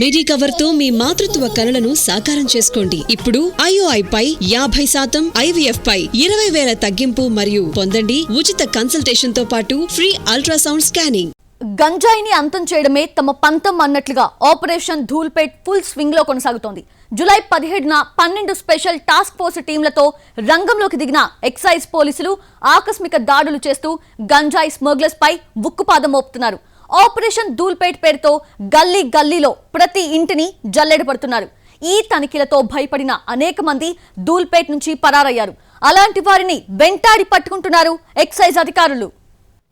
Medicover తో మీ మాతృత్వ కలలను సాకారం చేసుకోండి. ఇప్పుడు IOI పై 50%, IVF పై 20,000 తగ్గింపు మరియు పొందండి ఉచిత కన్సల్టేషన్ తో పాటు ఫ్రీ అల్ట్రాసౌండ్ స్కానింగ్. గంజాయిని అంతం చేయడమే తమ పంతం అన్నట్లుగా ఆపరేషన్ ధూల్పేట్ ఫుల్ స్వింగ్ లో కొనసాగుతోంది. జూలై 17న 12 స్పెషల్ టాస్క్ ఫోర్స్ టీంలతో రంగంలోకి దిగిన ఎక్సైజ్ పోలీసులు ఆకస్మిక దాడులు చేస్తూ గంజాయి స్మగ్లర్స్ పై ఉక్కుపాదం మోపుతున్నారు. ఆపరేషన్ ధూల్పేట్ పేరుతో గల్లీ గల్లీలో ప్రతి ఇంటిని జల్లెడ పడుతున్నారు. ఈ తనిఖీలతో భయపడిన అనేక మంది ధూల్పేట్ నుంచి పరారయ్యారు. అలాంటి వారిని వెంటాడి పట్టుకుంటున్నారు ఎక్సైజ్ అధికారులు.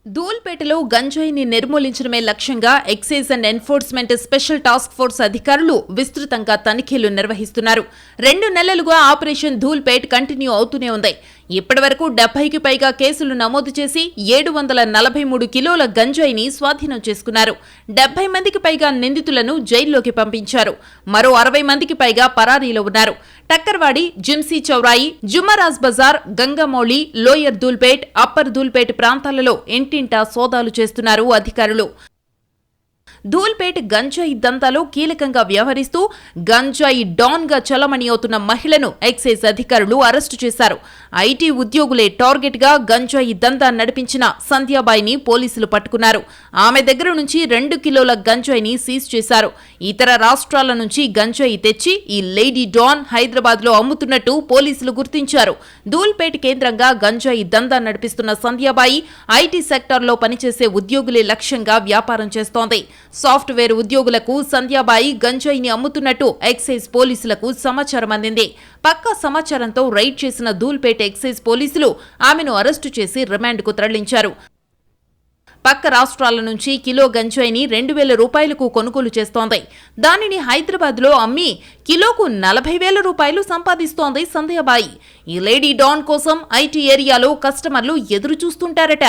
ధూల్పేటలో గంజాయిని నిర్మూలించడమే లక్ష్యంగా excise and enforcement special task force అధికారులు విస్తృతంగా తనిఖీలు నిర్వహిస్తున్నారు. 2 నెలలుగా ఆపరేషన్ ధూల్పేట్ కంటిన్యూ అవుతూనే ఉంది. ఇప్పటివరకు 70కి పైగా కేసులు నమోదు చేసి 743 కిలోల గంజాయిని స్వాధీనం చేసుకున్నారు. 70 మందికి పైగా నిందితులను జైల్లోకి పంపించారు. మరో 60 మందికి పైగా పరారీలో ఉన్నారు. టక్కర్వాడి, జిమ్సీ చౌరాయి, జుమ్మరాజ్ బజార్, గంగమౌళి, లోయర్ ధూల్పేట్, అప్పర్ ధూల్పేట్ ప్రాంతాలలో ఇంటింటా సోదాలు చేస్తున్నారు అధికారులు. ధూల్పేట్ గంజాయి దందాలో కీలకంగా వ్యవహరిస్తూ గంజాయి డాన్ గా చలమణి అవుతున్న మహిళను ఎక్సైజ్ అధికారులు అరెస్టు చేశారు. ఐటీ ఉద్యోగులే టార్గెట్ గా గంజాయి దందా నడిపించిన సంధ్యాబాయిని పోలీసులు పట్టుకున్నారు. ఆమె దగ్గర నుంచి 2 కిలోల గంజాయిని సీజ్ చేశారు. ఇతర రాష్ట్రాల నుంచి గంజాయి తెచ్చి ఈ లేడీ డాన్ హైదరాబాద్ లో అమ్ముతున్నట్టు పోలీసులు గుర్తించారు. ధూల్పేట్ కేంద్రంగా గంజాయి దందా నడిపిస్తున్న సంధ్యాబాయి ఐటీ సెక్టార్లో పనిచేసే ఉద్యోగులే లక్ష్యంగా వ్యాపారం చేస్తోంది. సాఫ్ట్వేర్ ఉద్యోగులకు సంధ్యాబాయి గంజాయిని అమ్ముతున్నట్టు ఎక్సైజ్ పోలీసులకు సమాచారం అందింది. పక్కా సమాచారంతో రైడ్ చేసిన ధూల్పేట ఎక్సైజ్ పోలీసులు ఆమెను అరెస్టు చేసి రిమాండ్కు తరలించారు. పక్క రాష్ట్రాల నుంచి కిలో గంజాయిని 2,000 రూపాయలకు కొనుగోలు చేస్తోంది. దానిని హైదరాబాద్లో అమ్మి కిలోకు 40,000 రూపాయలు సంపాదిస్తోంది సంధ్యాబాయి. ఈ లేడీ డాన్ కోసం ఐటీ ఏరియాలో కస్టమర్లు ఎదురు చూస్తుంటారట.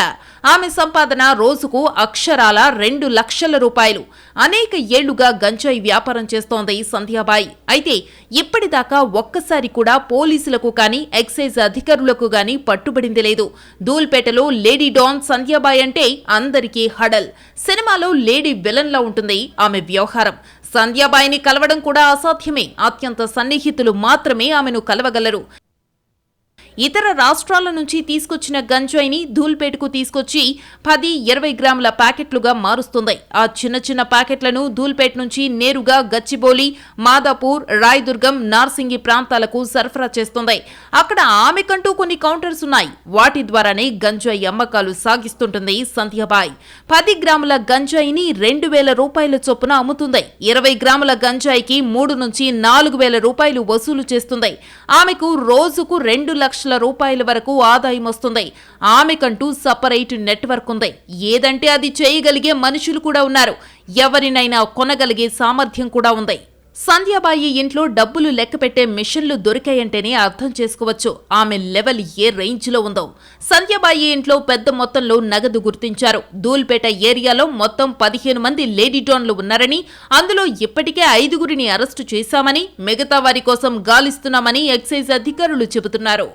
ఆమె సంపాదన రోజుకు అక్షరాల 2 లక్షల రూపాయలు. అనేక ఏళ్లుగా గంజాయి వ్యాపారం చేస్తోంది సంధ్యాబాయి. అయితే ఇప్పటిదాకా ఒక్కసారి కూడా పోలీసులకు కానీ ఎక్సైజ్ అధికారులకు కానీ పట్టుబడింది లేదు. ధూల్పేటలో లేడీ డాన్ సంధ్యాబాయి అంటే అందరికీ హడల్. సినిమాలో లేడీ విలన్ లా ఉంటుంది ఆమె వ్యవహారం. సంధ్యాబాయిని కలవడం కూడా అసాధ్యమే. అత్యంత సన్నిహితులు మాత్రమే ఆమెను కలవగలరు. ఇతర రాష్ట్రాల నుంచి తీసుకొచ్చిన గంజాయిని ధూల్పేటకు తీసుకొచ్చి 10-20 గ్రాముల ప్యాకెట్లుగా మారుస్తుంది. ఆ చిన్న చిన్న ప్యాకెట్లను ధూల్పేట్ నుంచి నేరుగా గచ్చిబౌలి, మాదాపూర్, రాయదుర్గం, నార్సింగి ప్రాంతాలకు సరఫరా చేస్తుంది. అక్కడ ఆమెకంటూ కొన్ని కౌంటర్స్ ఉన్నాయి. వాటి ద్వారానే గంజాయి అమ్మకాలు సాగిస్తుంటుంది సంధ్యాబాయి. 10 గ్రాముల గంజాయిని 2,000 రూపాయల చొప్పున అమ్ముతుంది. 20 గ్రాముల గంజాయికి 3 నుంచి 4,000 రూపాయలు వసూలు చేస్తుంది. ఆమెకు రోజుకు 2 లక్షల రూపాయల వరకు ఆదాయం వస్తుంది. ఆమెకంటూ సపరేట్ నెట్వర్క్ ఉంది. ఏదంటే అది చేయగలిగే మనుషులు కూడా ఉన్నారు. ఎవరినైనా కొనగలిగే సామర్థ్యం కూడా ఉంది. సంధ్యాబాయి ఇంట్లో డబ్బులు లెక్కపెట్టే మిషన్లు దొరికాయంటేనే అర్థం చేసుకోవచ్చు ఆమె లెవెల్ ఏ రేంజ్ లో ఉందో. సంధ్యాబాయి ఇంట్లో పెద్ద మొత్తంలో నగదు గుర్తించారు. ధూల్పేట ఏరియాలో మొత్తం 15 మంది లేడీ డాన్లు ఉన్నారని, అందులో ఇప్పటికే 5గురిని అరెస్టు చేశామని, మిగతా వారి కోసం గాలిస్తున్నామని ఎక్సైజ్ అధికారులు చెబుతున్నారు.